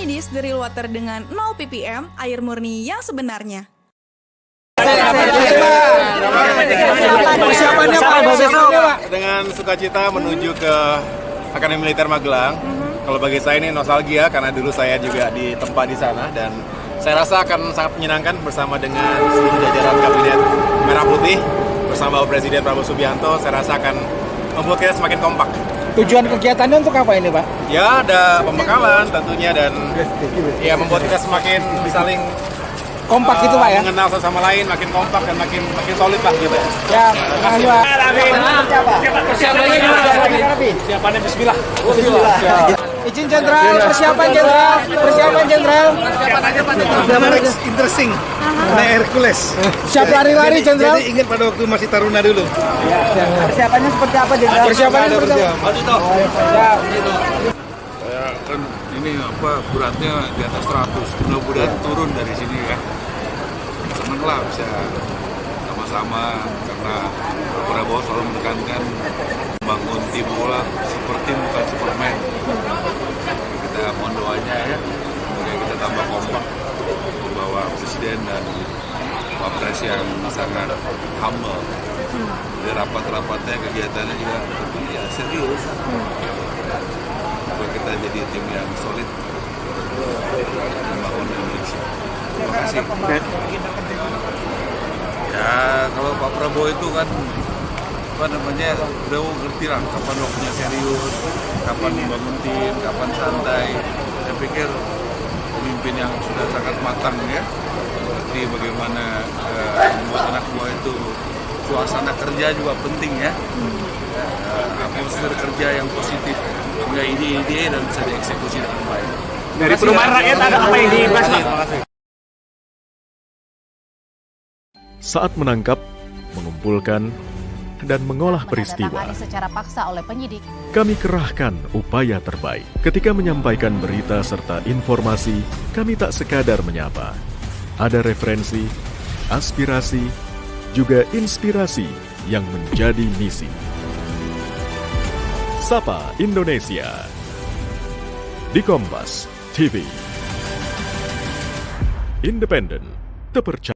Amidis Drill Water dengan 0 ppm, air murni yang sebenarnya. Persiapannya Pak, dengan sukacita menuju ke Akademi Militer Magelang. Kalau bagi saya ini nostalgia karena dulu saya juga ditempa di sana dan saya rasa akan sangat menyenangkan bersama dengan seluruh jajaran Kabinet Merah Putih bersama Bapak Presiden Prabowo Subianto. Saya rasa akan membuat kita semakin kompak. Tujuan kegiatannya untuk apa ini Pak? Ya ada pembekalan tentunya dan ya membuat kita semakin saling Kompak gitu Pak ya? mengenal satu sama lain, makin kompak dan makin solid Pak gitu ya. Ya, terima kasih Pak. Persiapannya gimana? Siapannya bismillah. Izin Jenderal, persiapan Jenderal. Siapan aja Pak. Interesting. Nah, Hercules. Siap lari-lari Jenderal. Jadi ingat pada waktu masih taruna dulu. Persiapannya seperti apa Jenderal? Persiapannya seperti apa? Ya. Saya kan ini beratnya di atas 100, mudah-mudahan turun dari sini ya. Seneng lah bisa sama-sama karena Pak Prabowo selalu menekankan membangun tim bola seperti bukan Superman. Kita mohon doanya ya, semoga kita tambah kompak membawa Presiden dan Pak Pres yang sangat humble. Di rapat-rapatnya kegiatannya juga ya serius. Kita jadi tim yang solid membangun Indonesia. Terima kasih. Ya kalau Pak Prabowo itu kan udah ngerti lah kapan waktunya serius, kapan membangun tim, kapan santai. Saya pikir pemimpin yang sudah sangat matang ya, seperti bagaimana membuat anak buah itu suasana kerja juga penting ya. Atmosfer kerja yang positif, punya ide-ide dan bisa dieksekusi dengan baik. Dari Perumahan Rakyat ada apa yang dibahas Pak? Saat menangkap, mengumpulkan, dan mengolah peristiwa, secara paksa oleh penyidik. kami kerahkan upaya terbaik. Ketika menyampaikan berita serta informasi, kami tak sekadar menyapa. Ada referensi, aspirasi, juga inspirasi yang menjadi misi. Sapa Indonesia di Kompas TV. Independen, terpercaya.